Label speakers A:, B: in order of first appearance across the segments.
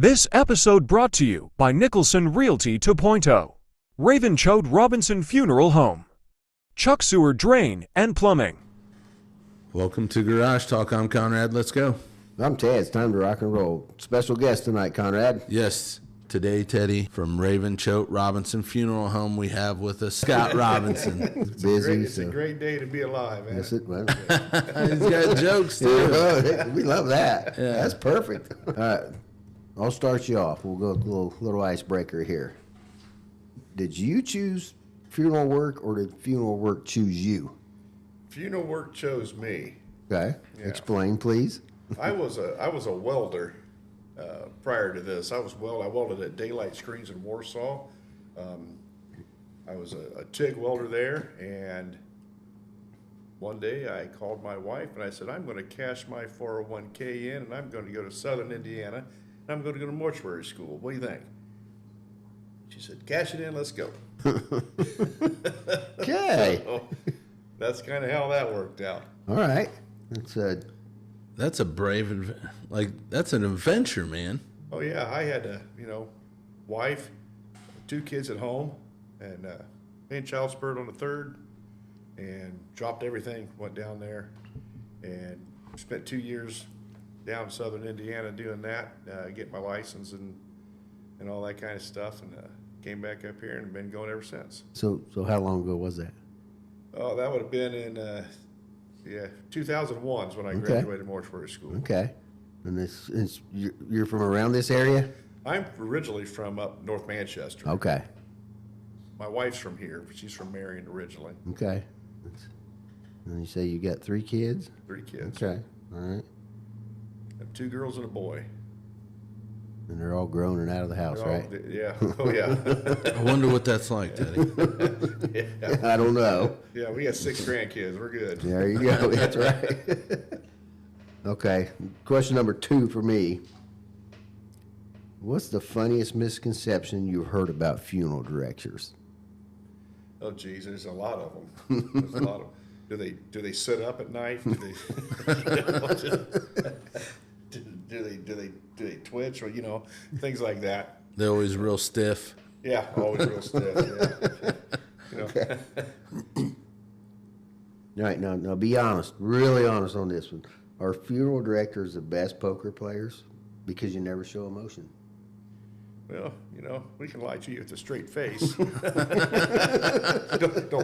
A: This episode brought to you by Nicholson Realty 2.0, Raven Choate Robinson Funeral Home, Chuck Sewer Drain and Plumbing.
B: Welcome to Garage Talk. I'm Conrad. Let's go.
C: I'm Ted. It's time to rock and roll. Special guest tonight, Conrad.
B: Yes, today, Teddy, from Raven Choate Robinson Funeral Home, we have with us Scott Robinson.
C: It's busy.
D: It's a great day to be alive, man.
C: Yes, it was.
B: He's got jokes, too.
C: We love that.
B: Yeah.
C: That's perfect. All right. I'll start you off. We'll go with a little icebreaker here. Did you choose funeral work or did funeral work choose you?
D: Funeral work chose me.
C: Okay.
D: Yeah.
C: Explain, please.
D: I was a welder prior to this. I welded at Daylight Screens in Warsaw. I was a TIG welder there, and one day I called my wife and I said, I'm going to cash my 401k in and I'm going to go to Southern Indiana and I'm going to go to mortuary school. What do you think? She said, cash it in, let's go.
C: Okay.
D: So, that's kind of how that worked out.
C: All right.
B: That's a brave, that's an adventure, man.
D: Oh yeah, I had a wife, 2 kids at home, and paying child support on the 3rd, and dropped everything, went down there, and spent 2 years down in Southern Indiana doing that, getting my license and all that kind of stuff, and came back up here and been going ever since.
C: So how long ago was that?
D: Oh, that would have been in 2001 is when I graduated mortuary school.
C: Okay. And you're from around this area?
D: I'm originally from up North Manchester.
C: Okay.
D: My wife's from here. She's from Marion originally.
C: Okay. And you say you got 3 kids?
D: 3 kids.
C: Okay. All right.
D: And 2 girls and a boy.
C: And they're all grown and out of the house,
D: They're all-
C: right?
D: Yeah. Oh, yeah.
B: I wonder what that's like, Teddy.
D: Yeah.
C: I don't know.
D: Yeah, we got 6 grandkids. We're good.
C: There you go. That's right. Okay. Question number 2 for me. What's the funniest misconception you've heard about funeral directors?
D: Oh, geez, there's a lot of them. There's a lot of them. Do they sit up at night? Do they twitch or things like that?
B: They're always real stiff.
D: Yeah, always real stiff. Yeah.
C: All right. Now be honest. Really honest on this one. Are funeral directors the best poker players? Because you never show emotion.
D: Well, we can lie to you with a straight face. Don't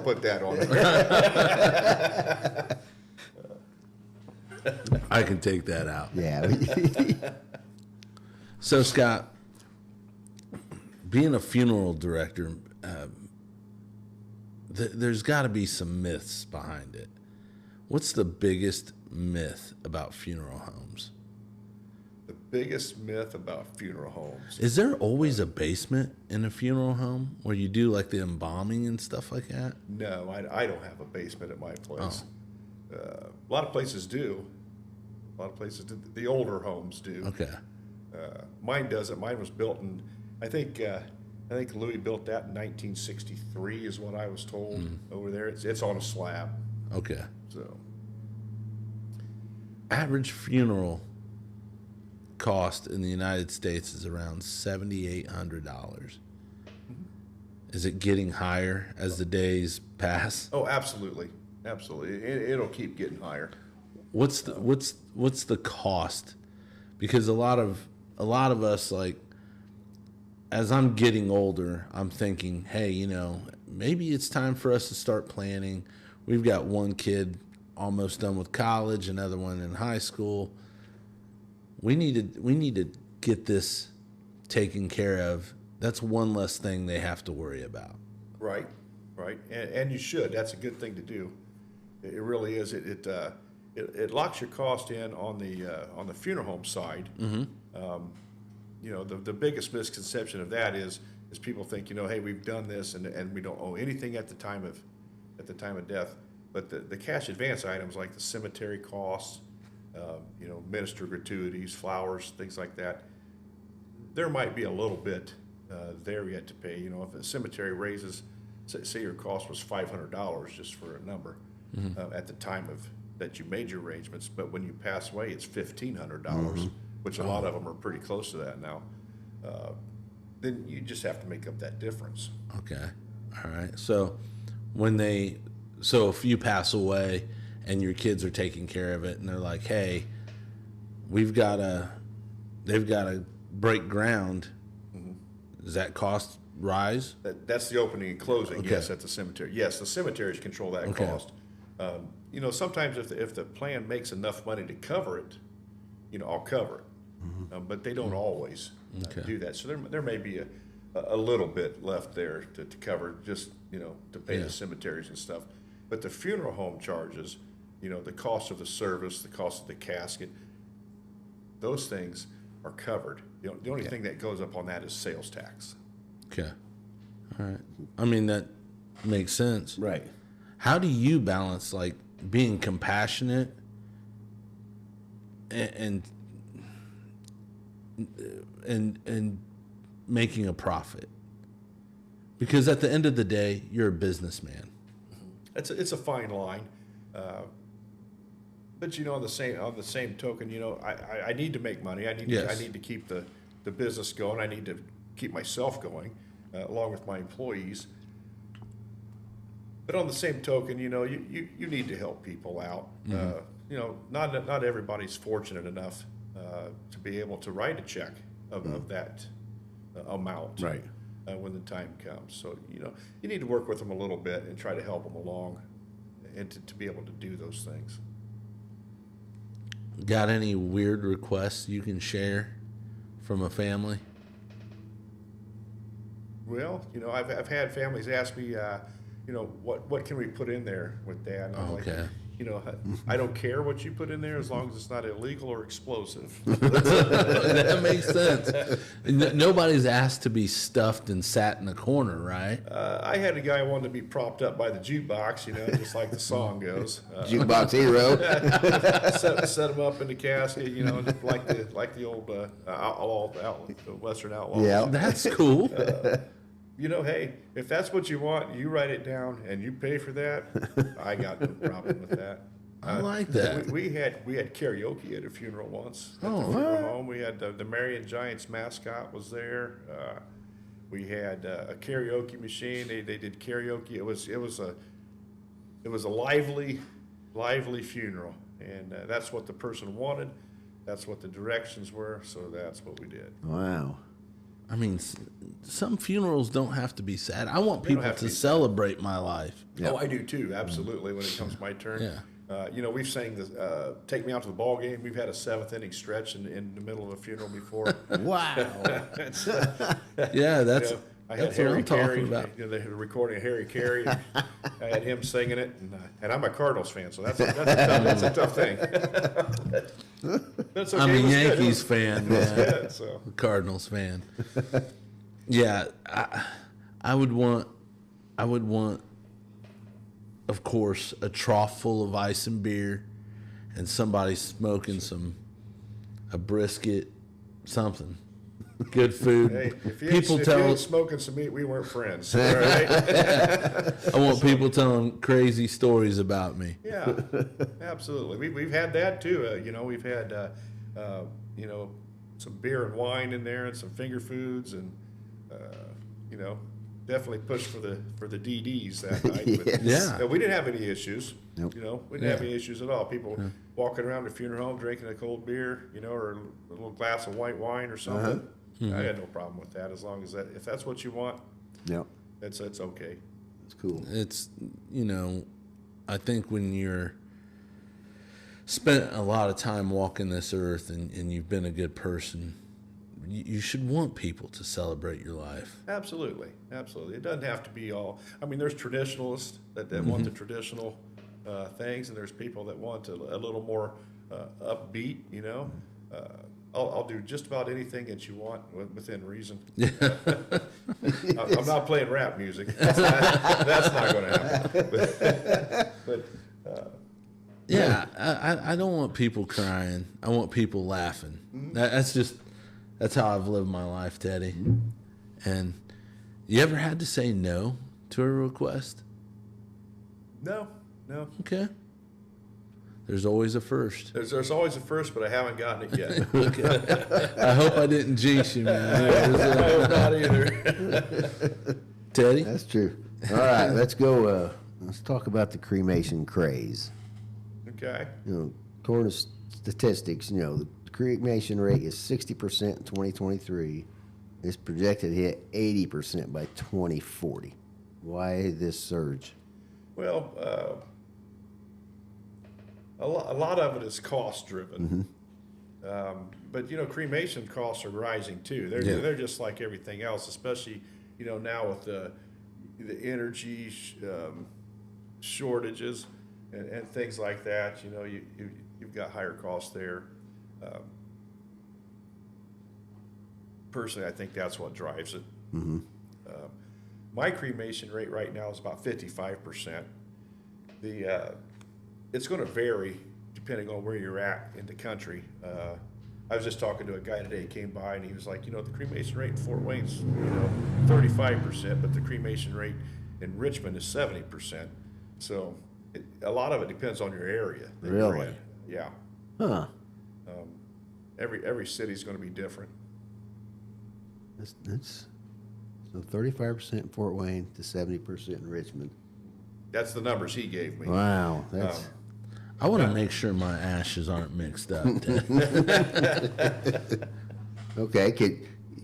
D: put that on me.
B: I can take that out.
C: Yeah.
B: So, Scott, being a funeral director, there's got to be some myths behind it. What's the biggest myth about funeral homes?
D: The biggest myth about funeral homes.
B: Is there always a basement in a funeral home where you do like the embalming and stuff like that?
D: No, I don't have a basement at my place. A lot of places do. A lot of places do. The older homes do.
B: Okay.
D: Mine doesn't. Mine was built in, I think Louis built that in 1963 is what I was told over there. It's on a slab.
B: Okay.
D: So
B: Average funeral cost in the United States is around $7,800. Is it getting higher as the days pass?
D: oh, absolutely, it'll keep getting higher.
B: What's the cost? Because a lot of us, like, as I'm getting older, I'm thinking, hey, maybe it's time for us to start planning. We've got one kid almost done with college, another one in high school. We need to get this taken care of. That's one less thing they have to worry about.
D: Right, and you should. That's a good thing to do. It really is. It locks your cost in on the funeral home side. The biggest misconception of that is people think hey, we've done this and we don't owe anything at the time of death. But the cash advance items like the cemetery costs, minister gratuities, flowers, things like that, there might be a little bit there yet to pay. If a cemetery raises, say your cost was $500 just for a number at the time that you made your arrangements, but when you pass away, it's $1,500, which a lot of them are pretty close to that now. then you just have to make up that difference.
B: Okay. All right. So if you pass away and your kids are taking care of it and they're like, hey, they've got to break ground, does that cost rise?
D: That's the opening and closing,
B: Okay.
D: yes, at the cemetery. Yes, the cemeteries control that
B: Okay.
D: cost. Sometimes if the plan makes enough money to cover it, I'll cover it. But they don't always
B: Okay.
D: do that. So there may be a little bit left there to cover just, to pay
B: Yeah.
D: the cemeteries and stuff. But the funeral home charges, the cost of the service, the cost of the casket, those things are covered. The only thing that goes up on that is sales tax.
B: Okay. All right. I mean, that makes sense.
C: Right.
B: How do you balance like being compassionate and making a profit? Because at the end of the day, you're a businessman.
D: It's a fine line, but on the same token, I need to make money. I
B: Yes.
D: need to keep the business going. I need to keep myself going, along with my employees. But on the same token, you need to help people out. Not everybody's fortunate enough to be able to write a check of that amount.
C: Right.
D: When the time comes. So, you need to work with them a little bit and try to help them along and to be able to do those things.
B: Got any weird requests you can share from a family?
D: Well, I've had families ask me, what can we put in there with Dad? And I'm
B: Okay.
D: like, I don't care what you put in there as long as it's not illegal or explosive.
B: That makes sense. Nobody's asked to be stuffed and sat in a corner, right?
D: I had a guy who wanted to be propped up by the jukebox, just like the song goes.
C: Jukebox hero.
D: Set him up in the casket, like the old Western outlaw.
C: Yeah.
B: That's cool.
D: Hey, if that's what you want, you write it down and you pay for that. I got no problem with that.
B: I like that.
D: We had karaoke at a funeral once. At
B: Oh,
D: the funeral home, we had the Marion Giants mascot was there. We had a karaoke machine. They did karaoke. It was a lively funeral, and that's what the person wanted. That's what the directions were. So that's what we did.
C: Wow.
B: I mean, some funerals don't have to be sad. I want people
D: have to
B: to
D: be
B: celebrate my life.
C: Yeah.
D: Oh, I do too. Absolutely. When it comes my turn.
B: Yeah.
D: We've sang the "Take Me Out to the Ball Game." We've had a 7th inning stretch in the middle of a funeral before.
C: Wow.
D: It's,
B: Yeah, that's
D: I had
B: that's what
D: Harry
B: I'm talking
D: Carey.
B: about.
D: They had a recording of Harry Carey. And I had him singing it, and I'm a Cardinals fan, so that's a tough thing. That's okay.
B: I'm a
D: It was good.
B: Yankees fan, man.
D: Yeah, so
B: Cardinals fan. Yeah, I would want, of course, a trough full of ice and beer, and somebody smoking a brisket, something. Good food.
D: hey, if you
B: People
D: ain't
B: tell.
D: smoking some meat, we weren't friends. All right?
B: I want people telling crazy stories about me.
D: Yeah, absolutely. We've had that too. We've had some beer and wine in there and some finger foods, and definitely pushed for the DDs that night. But,
B: Yeah.
D: we didn't have any issues.
C: Nope.
D: We didn't have any issues at all. People walking around the funeral home drinking a cold beer, or a little glass of white wine or something. I had no problem with that as long as if that's what you want,
C: Yep.
D: it's okay.
C: It's cool.
B: It's, I think when you're spent a lot of time walking this earth and you've been a good person, you should want people to celebrate your life.
D: Absolutely, absolutely. It doesn't have to be all. I mean, there's traditionalists that want the traditional things, and there's people that want a little more upbeat. I'll do just about anything that you want within reason. I'm not playing rap music. That's not going to happen. But
B: Yeah, I don't want people crying. I want people laughing. That's how I've lived my life, Teddy. And you ever had to say no to a request?
D: no.
B: Okay. There's always a first.
D: There's always a first, but I haven't gotten it yet.
B: I hope I didn't jinx you, man.
D: I hope not either.
B: Teddy?
C: That's true. All right, let's go. Let's talk about the cremation craze.
D: Okay.
C: According to statistics, the cremation rate is 60% in 2023. It's projected to hit 80% by 2040. Why this surge?
D: Well, a lot of it is cost driven. But cremation costs are rising too. They're just like everything else, especially now with the energy shortages and things like that. You've got higher costs there. Personally, I think that's what drives it. My cremation rate right now is about 55%. It's going to vary depending on where you're at in the country. I was just talking to a guy today. He came by and he was like, the cremation rate in Fort Wayne's 35%, but the cremation rate in Richmond is 70%. So a lot of it depends on your area. that you're
C: Really?
D: in. Yeah.
C: Huh.
D: Every city's going to be different.
C: That's so 35% in Fort Wayne to 70% in Richmond.
D: That's the numbers he gave me.
C: Wow, that's
B: I want to make sure my ashes aren't mixed up, Ted.
C: okay.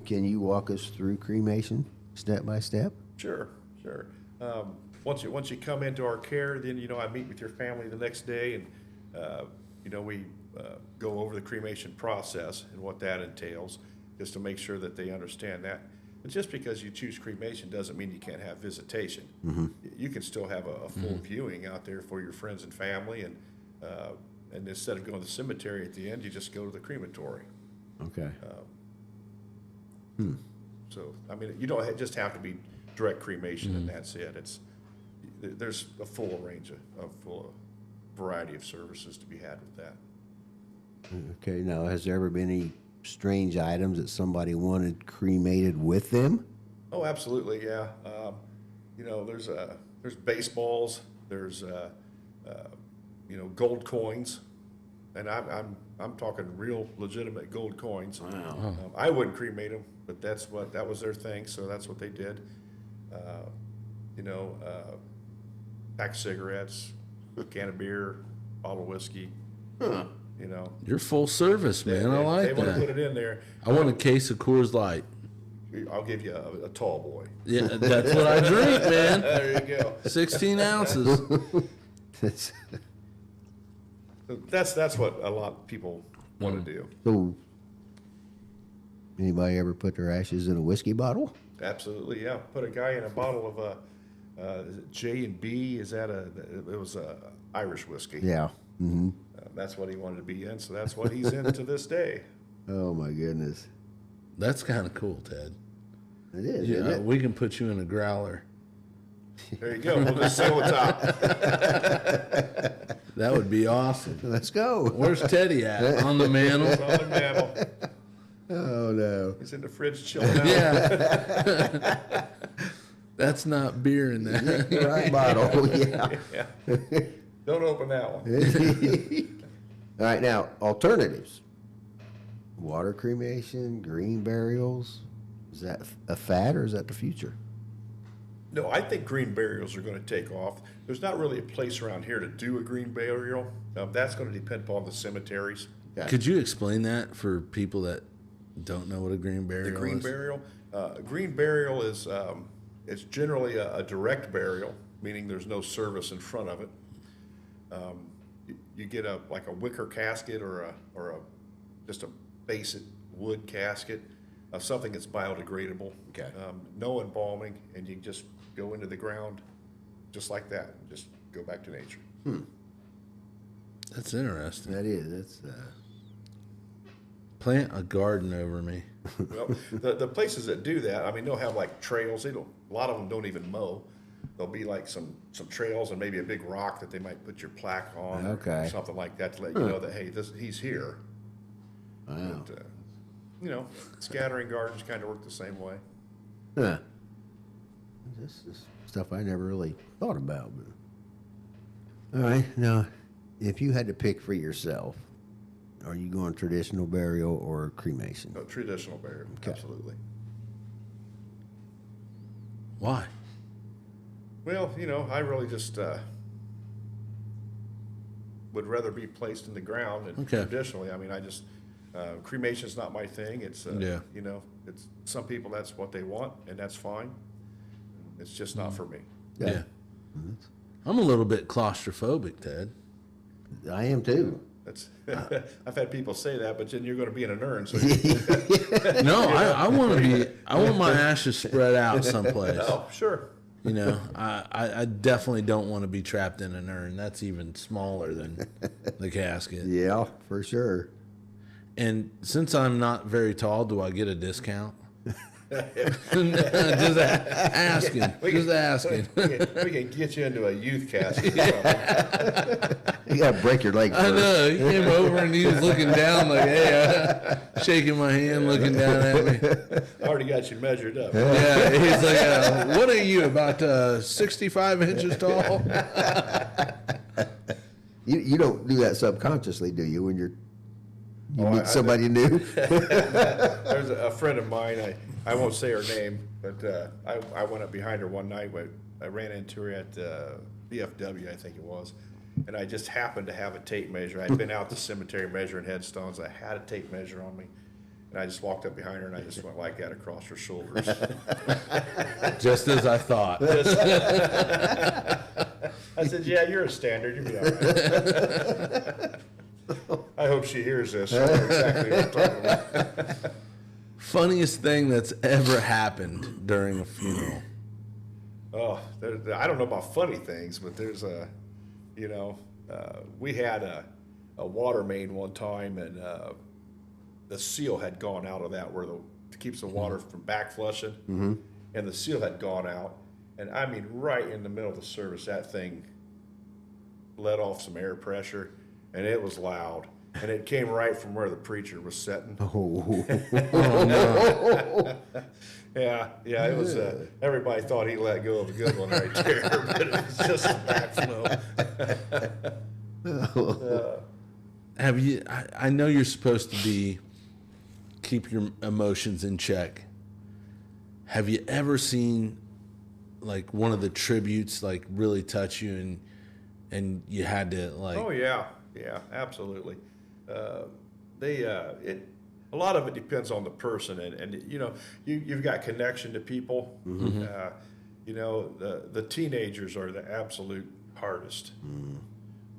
C: Can you walk us through cremation step by step?
D: Sure. Once you come into our care, then I meet with your family the next day, and we go over the cremation process and what that entails, just to make sure that they understand that. But just because you choose cremation doesn't mean you can't have visitation. You can still have a full viewing out there for your friends and family, and instead of going to the cemetery at the end, you just go to the crematory.
C: Okay.
D: So you don't just have to be direct cremation and that's it. There's a full range of full variety of services to be had with that.
C: Okay. Now, has there ever been any strange items that somebody wanted cremated with them?
D: Oh, absolutely, yeah. There's baseballs. There's gold coins, and I'm talking real legitimate gold coins.
C: Wow.
D: I wouldn't cremate them, but that was their thing, so that's what they did. Pack of cigarettes, a can of beer, bottle of whiskey.
B: You're full service, man. I
D: They
B: like
D: want to put
B: that.
D: it in there.
B: I want a case of Coors Light.
D: I'll give you a tall boy.
B: Yeah, that's what I drink, man.
D: There you go.
B: 16 ounces.
C: That's-
D: So that's what a lot of people want to do.
C: so, anybody ever put their ashes in a whiskey bottle?
D: Absolutely, yeah. Put a guy in a bottle of is it J&B? Is that it was Irish whiskey.
C: Yeah. Mm-hmm.
D: That's what he wanted to be in, so that's what he's in to this day.
C: Oh my goodness,
B: That's kind of cool, Ted.
C: it is.
B: Yeah,
C: Isn't it?
B: we can put you in a growler.
D: There you go. We'll just sail the top.
B: That would be awesome.
C: Let's go.
B: Where's Teddy at? On the mantle?
D: It's on the mantle.
C: Oh no.
D: He's in the fridge chilling out.
B: Yeah. That's not beer in there.
C: Right bottle. Yeah.
D: Yeah. Don't open that one.
C: All right, now alternatives: water cremation, green burials. Is that a fad or is that the future?
D: No, I think green burials are going to take off. There's not really a place around here to do a green burial. That's going to depend upon the cemeteries.
B: Could you explain that for people that don't know what a green burial
D: The green
B: is?
D: burial. Green burial is it's generally a direct burial, meaning there's no service in front of it. You get a wicker casket or just a basic wood casket, something that's biodegradable.
C: Okay.
D: No embalming, and you just go into the ground just like that, and just go back to nature.
B: That's interesting.
C: That is. That's
B: Plant a garden over me.
D: Well, the places that do that, they'll have like trails. A lot of them don't even mow. There'll be like some trails and maybe a big rock that they might put your plaque on,
C: Okay.
D: or something like that to let you know that hey, he's here.
C: wow.
D: And, scattering gardens kind of work the same way.
C: Huh. This is stuff I never really thought about. But all right, now If you had to pick for yourself, are you going traditional burial or cremation?
D: No, traditional burial, absolutely.
B: Why?
D: Well, I really just would rather be placed in the ground than
B: Okay.
D: traditionally. I mean, cremation's not my thing. It's,
B: Yeah.
D: it's some people, that's what they want, and that's fine. It's just not for me.
B: Yeah. I'm a little bit claustrophobic, Ted.
C: I am too.
D: That's, I've had people say that, but then you're going to be in an urn, so
B: No, I want my ashes spread out someplace.
D: oh, sure.
B: I definitely don't want to be trapped in an urn. That's even smaller than the casket.
C: Yeah, for sure.
B: And since I'm not very tall, do I get a discount? Just asking. Just asking.
D: We can get you into a youth casket.
C: You got to break your leg
B: I
C: first.
B: know. He came over and he was looking down like, hey, shaking my hand, looking down at me.
D: I already got you measured up.
B: Yeah, he's like, what are you, about 65 inches tall?
C: You don't do that subconsciously, do you? When you
D: I
C: meet somebody new?
D: There's a friend of mine, I won't say her name, but I went up behind her one night. I ran into her at BFW, I think it was, and I just happened to have a tape measure. I'd been out the cemetery measuring headstones. I had a tape measure on me, and I just walked up behind her and I just went like that across her shoulders.
B: Just as I thought.
D: I said, "Yeah, you're a standard. You'll be all right." I hope she hears this. I know exactly what I'm talking about.
B: Funniest thing that's ever happened during a funeral.
D: Oh, I don't know about funny things, but there's we had a water main one time, and the seal had gone out of that where it keeps the water from back flushing, and the seal had gone out, and I mean right in the middle of the service, that thing let off some air pressure, and it was loud, and it came right from where the preacher was sitting. Yeah, it was. Everybody thought he let go of a good one right there, but it was just a backflow.
B: Have you? I know you're supposed to keep your emotions in check. Have you ever seen like one of the tributes like really touch you and you had to like?
D: Oh yeah, absolutely. A lot of it depends on the person, and you've got connection to people. The teenagers are the absolute hardest.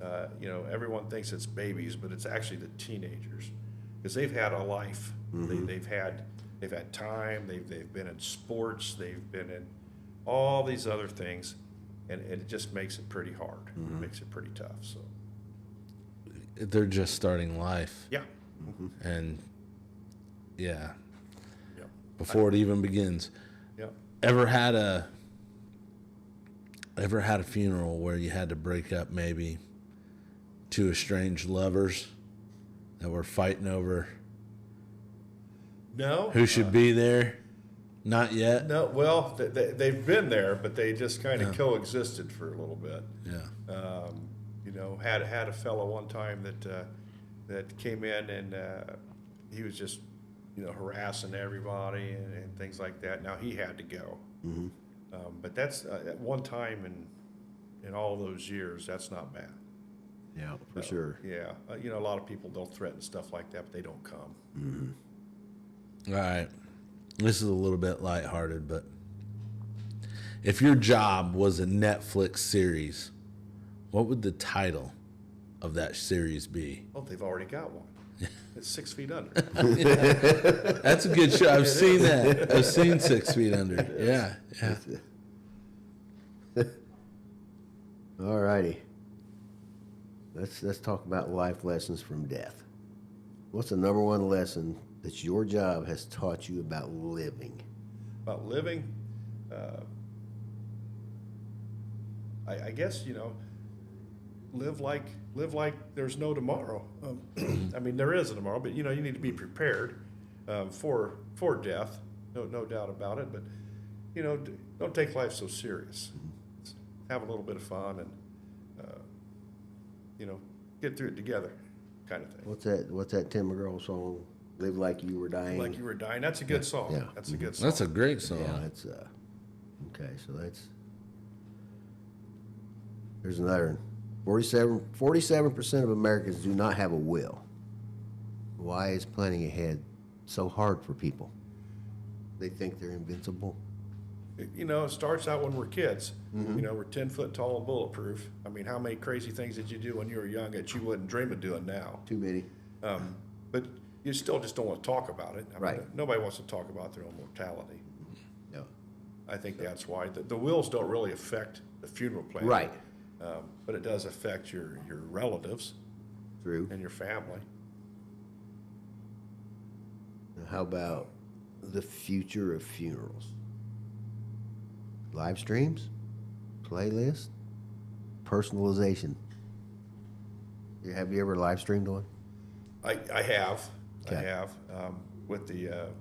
D: Everyone thinks it's babies, but it's actually the teenagers, because they've had a life. They've had time. They've been in sports. They've been in all these other things, and it just makes it pretty hard. It makes it pretty tough. So
B: They're just starting life.
D: yeah.
B: And yeah,
D: Yeah.
B: before it even begins.
D: Yeah.
B: Ever had a funeral where you had to break up maybe two estranged lovers that were fighting over
D: No.
B: who should be there? Not yet.
D: No. Well, they've been there, but they just kind of coexisted for a little bit.
B: Yeah.
D: Had a fellow one time that came in, and he was just harassing everybody and things like that. Now he had to go, but that's at one time in all those years. That's not bad.
C: Yeah, for sure.
D: Yeah, a lot of people don't threaten stuff like that, but they don't come.
B: All right. This is a little bit lighthearted, but if your job was a Netflix series, what would the title of that series be?
D: Oh, they've already got one. It's 6 Feet Under.
B: That's a good show. I've seen that. I've seen 6 Feet Under. Yeah.
C: All righty. Let's talk about life lessons from death. What's the number one lesson that your job has taught you about living?
D: About living, I guess live like there's no tomorrow. I mean, there is a tomorrow, but you need to be prepared for death. No doubt about it. But don't take life so serious. Have a little bit of fun, and get through it together, kind of thing.
C: What's that Tim McGraw song? Live Like You Were Dying.
D: Like You Were Dying. That's a good song.
C: Yeah.
D: That's a good song.
B: That's a great song.
C: Yeah, it's okay. So there's another one. 47% of Americans do not have a will. Why is planning ahead so hard for people? They think they're invincible.
D: You know, it starts out when we're kids. You know, we're 10 foot tall and bulletproof. I mean, how many crazy things did you do when you were young that you wouldn't dream of doing now?
C: Too many.
D: But you still just don't want to talk about it. I mean,
C: Right.
D: nobody wants to talk about their own mortality.
C: No.
D: I think that's why. The wills don't really affect the funeral plan.
C: Right.
D: But it does affect your relatives
C: True.
D: and your family.
C: How about the future of funerals? Live streams, playlist, personalization. Have you ever live streamed one?
D: I have. I
C: Okay.
D: have. With the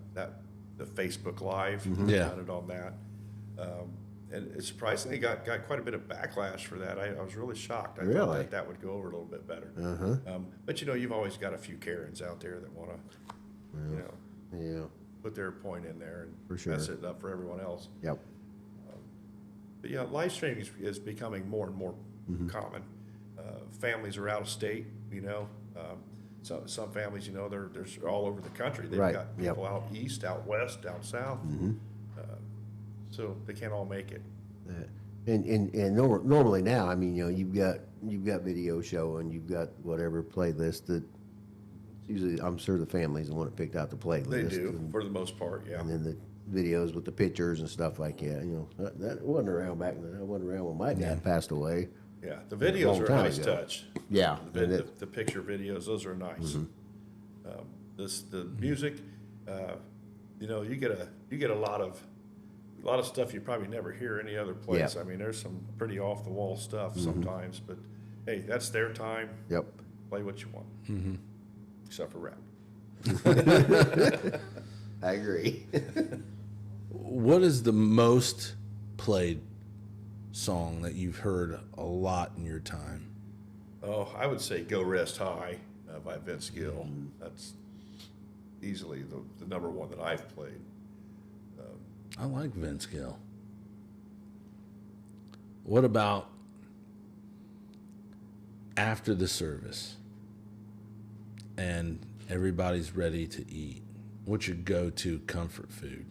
D: Facebook Live.
B: Yeah.
D: Done it on that. And it surprisingly got quite a bit of backlash for that. I was really shocked. I thought
C: Really?
D: that would go over a little bit better.
C: Uh-huh.
D: But you know, you've always got a few Karens out there that want to, you know,
C: Yeah.
D: put their point in there and
C: For sure.
D: mess it up for everyone else.
C: Yep.
D: But yeah, live streaming is becoming more and more common. Families are out of state, you know. So some families, you know, they're all over the country. They've
C: Right,
D: got
C: yep.
D: people out east, out west, out south. So they can't all make it.
C: Normally now, I mean, you know, you've got video showing, you've got whatever playlist that usually I'm sure the family's the one that picked out the playlist.
D: They do, for the most part, yeah.
C: And then the videos with the pictures and stuff like that. You know, that wasn't around back then. That wasn't around when my dad passed away.
D: Yeah, the videos
C: long
D: are a
C: time
D: nice
C: ago.
D: touch.
C: Yeah.
D: The picture videos, those are nice. The music, you know, you get a lot of stuff you probably never hear any other place.
C: Yeah.
D: I mean, there's some pretty off the wall stuff sometimes, but hey, that's their time.
C: Yep.
D: Play what you want, except for rap.
C: I agree.
B: What is the most played song that you've heard a lot in your time?
D: Oh, I would say "Go Rest High" by Vince Gill. That's easily the number one that I've played.
B: I like Vince Gill. What about after the service and everybody's ready to eat? What's your go-to comfort food?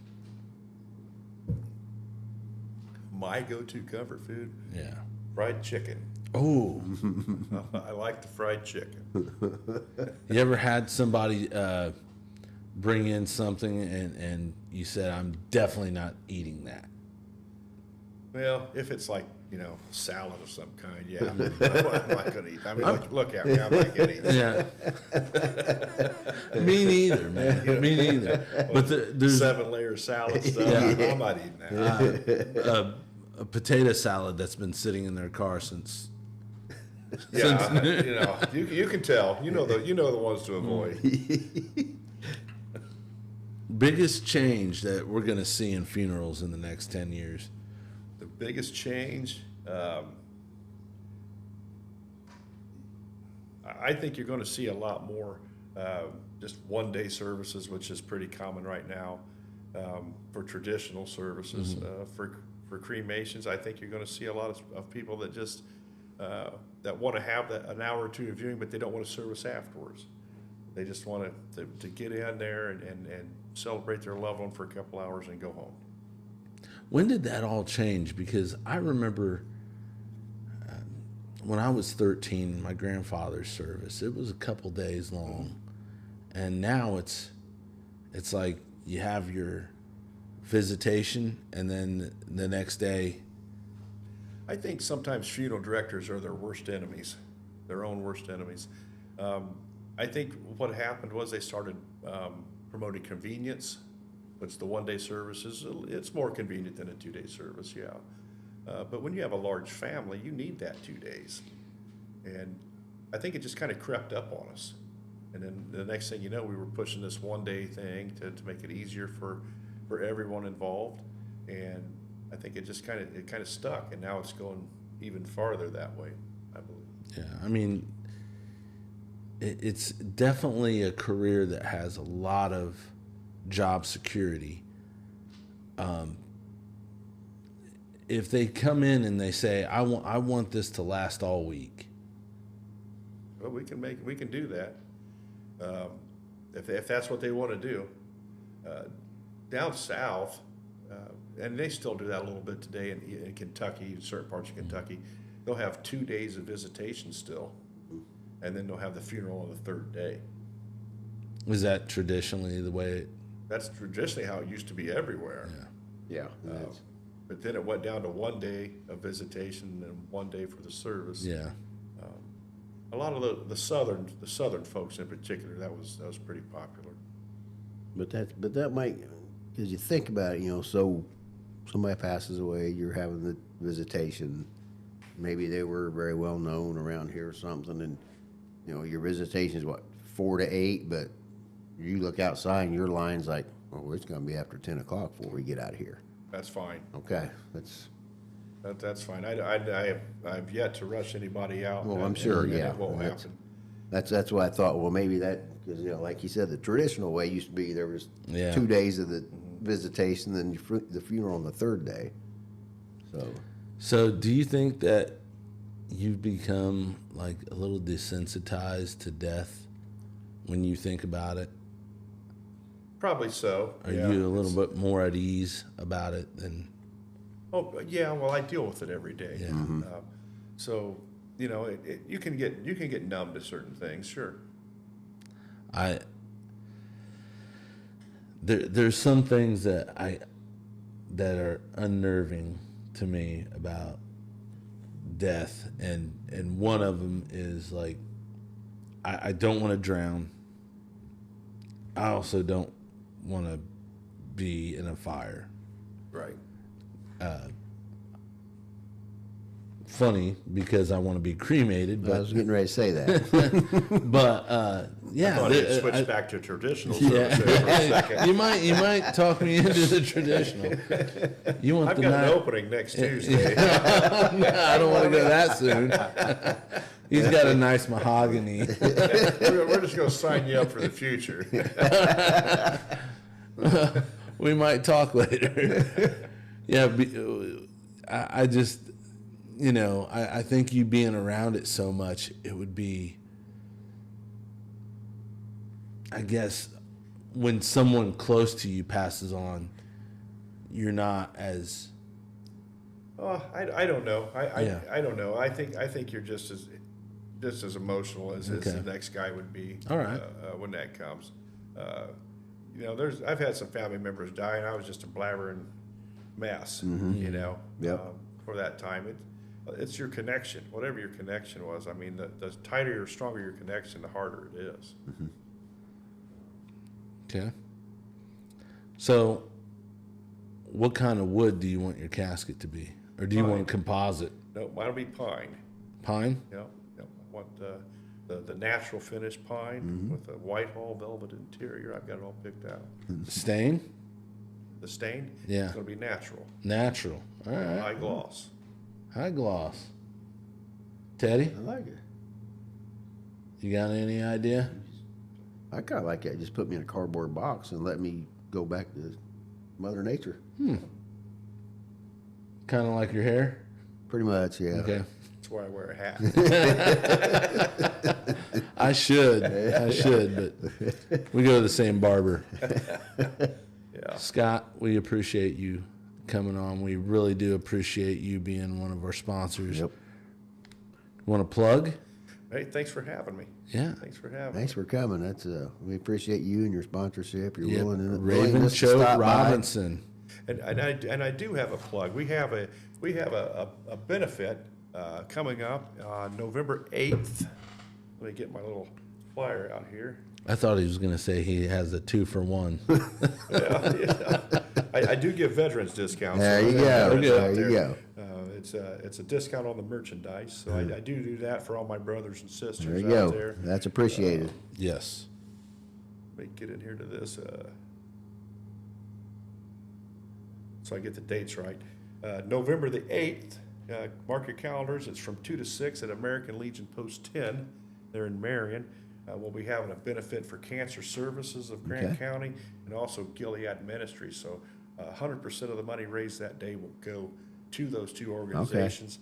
D: My go-to comfort food:
B: Yeah.
D: fried chicken.
B: Oh,
D: I like the fried chicken.
B: you ever had somebody bring in something and you said, I'm definitely not eating that?
D: Well, if it's like, you know, salad of some kind, yeah, I'm not gonna eat. I mean, look at me, I'm not gonna eat.
B: Yeah. Me neither, man. Me neither. But there's
D: 7-layer salad stuff.
B: Yeah.
D: I'm not eating that.
B: a potato salad that's been sitting in their car since.
D: Yeah, you know, you can tell. You know the ones to avoid.
B: Biggest change that we're going to see in funerals in the next 10 years.
D: The biggest change, I think you're going to see a lot more just one-day services, which is pretty common right now for traditional services. For cremations, I think you're going to see a lot of people that just that want to have an hour or two of viewing, but they don't want to service afterwards. They just want to get in there and celebrate their loved one for a couple hours and go home.
B: When did that all change? Because I remember when I was 13, my grandfather's service, it was a couple days long. And now it's like you have your visitation and then the next day.
D: I think sometimes funeral directors are their worst enemies, their own worst enemies. I think what happened was they started promoting convenience, which the one-day services, it's more convenient than a 2-day service, yeah. But when you have a large family, you need that 2 days. And I think it just kind of crept up on us. And then the next thing you know, we were pushing this one-day thing to make it easier for everyone involved. And I think it just kind of stuck, and now it's going even farther that way, I believe.
B: Yeah, I mean, it's definitely a career that has a lot of job security. If they come in and they say, I want this to last all week.
D: Well, we can do that. If that's what they want to do. Down south, and they still do that a little bit today in Kentucky, certain parts of Kentucky, they'll have 2 days of visitation still, and then they'll have the funeral on the third day.
B: Is that traditionally the way?
D: That's traditionally how it used to be everywhere.
C: Yeah.
D: But then it went down to 1 day of visitation and 1 day for the service.
B: Yeah.
D: A lot of the southern folks in particular, that was pretty popular.
C: But that might, because you think about it, so somebody passes away, you're having the visitation. Maybe they were very well known around here or something, and your visitation is what, 4 to 8, but you look outside and your line's like, oh, it's going to be after 10 o'clock before we get out of here.
D: That's fine.
C: Okay,
D: That's fine. I've yet to rush anybody out.
C: Well, I'm
D: and
C: sure,
D: and
C: yeah.
D: it won't happen.
C: that's why I thought, well, maybe that, because like you said, the traditional way used to be there was
B: Yeah.
C: 2 days of the visitation, then the funeral on the third day.
B: So do you think that you've become like a little desensitized to death when you think about it?
D: Probably so.
B: Are
D: yeah.
B: you a little bit more at ease about it than?
D: Oh, yeah. Well, I deal with it every day.
B: Yeah.
D: So you can get numb to certain things. Sure.
B: There's some things that are unnerving to me about death, and one of them is like I don't want to drown. I also don't want to be in a fire.
D: Right.
B: Funny because I want to be cremated,
C: I
B: but
C: was getting ready to say that.
B: yeah,
D: I thought you'd switch back to traditional
B: yeah.
D: service there for a second.
B: you might talk me into the traditional. You want
D: I've
B: the
D: got
B: night?
D: an opening next Tuesday.
B: I don't want to go that soon. He's got a nice mahogany.
D: We're just going to sign you up for the future.
B: We might talk later. Yeah, I just, I think you being around it so much, it would be, I guess, when someone close to you passes on, you're not as.
D: Oh, I don't know.
B: Yeah.
D: I don't know. I think you're just as emotional as
B: Okay.
D: the next guy would be.
B: All right.
D: When that comes, I've had some family members die, and I was just a blabbering mess.
C: Yep.
D: For that time, it's your connection, whatever your connection was. I mean, the tighter or stronger your connection, the harder it is.
B: Okay. So, what kind of wood do you want your casket to be? Or do you want composite?
D: No, mine'll be pine.
B: Pine?
D: I want the natural finish pine with a Whitehall velvet interior. I've got it all picked out.
B: Stain?
D: The stain,
B: Yeah.
D: it's going to be natural,
B: Natural. All right.
D: high gloss.
B: High gloss. Teddy,
C: I like it.
B: you got any idea?
C: I kind of like that. Just put me in a cardboard box and let me go back to Mother Nature.
B: Kind of like your hair?
C: Pretty much, yeah.
B: Okay.
D: That's why I wear a hat.
B: I should, but we go to the same barber.
D: Yeah.
B: Scott, we appreciate you coming on. We really do appreciate you being one of our sponsors.
C: Yep.
B: Want to plug?
D: Hey, thanks for having me.
B: Yeah.
D: Thanks for having
C: Thanks for coming. That's we appreciate you and your sponsorship. Your
B: Yeah.
C: willingness
B: Raven
C: to
B: Choate
C: stop by.
B: Robinson.
D: me. And I do have a plug. We have a benefit coming up on November 8th. Let me get my little flyer out here.
B: I thought he was going to say he has a 2-for-1.
D: Yeah. I do give veterans discounts.
C: There you
D: so
C: go.
D: veterans
C: There
D: out
C: you go.
D: It's a discount on the merchandise, so I do that for all my brothers and sisters
C: There you
D: out
C: go.
D: there.
C: That's appreciated.
B: Yes.
D: Let me get in here to this, so I get the dates right. November the 8th, mark your calendars. It's from 2 to 6 at American Legion Post 10. They're in Marion. We'll be having a benefit for Cancer Services of Grant
C: Okay.
D: County and also Gilead Ministries. So 100% of the money raised that day will go to those two organizations.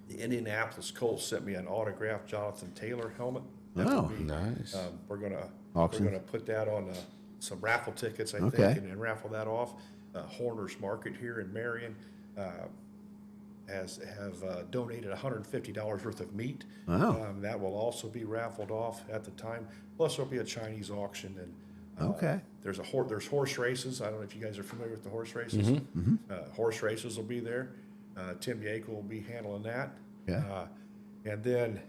D: The Indianapolis Colts sent me an autographed Jonathan Taylor helmet. That will
C: Oh,
D: be,
B: nice.
D: we're gonna
C: Auction.
D: we're gonna put that on some raffle tickets, I
C: Okay.
D: think, and raffle that off. Horner's Market here in Marion have donated $150 worth of meat.
C: Wow.
D: That will also be raffled off at the time. Plus, there'll be a Chinese auction and.
C: Okay.
D: There's horse races. I don't know if you guys are familiar with the horse races. Horse races will be there. Tim Yake will be handling that.
C: Yeah.
D: And then,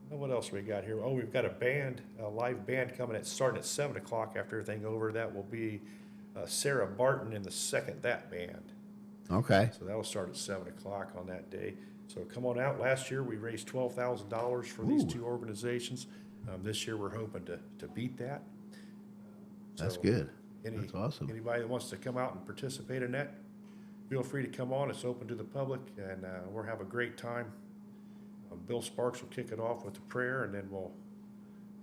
D: what else we got here? Oh, we've got a live band coming at starting at 7 o'clock after everything over. That will be Sarah Barton and the Second That Band.
C: Okay.
D: So that'll start at 7 o'clock on that day. So come on out. Last year we raised $12,000 for these two organizations. This year we're hoping to beat that.
C: That's
D: So
C: good. That's awesome.
D: Anybody that wants to come out and participate in that, feel free to come on. It's open to the public, and we'll have a great time. Bill Sparks will kick it off with a prayer, and then we'll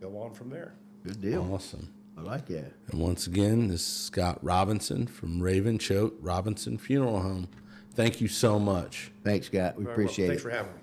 D: go on from there.
C: Good deal.
B: Awesome.
C: I like that.
B: And once again, this is Scott Robinson from Raven Choate Robinson Funeral Home. Thank you so much.
C: Thanks, Scott. We
D: Very well.
C: appreciate
D: Thanks
C: it.
D: for having me.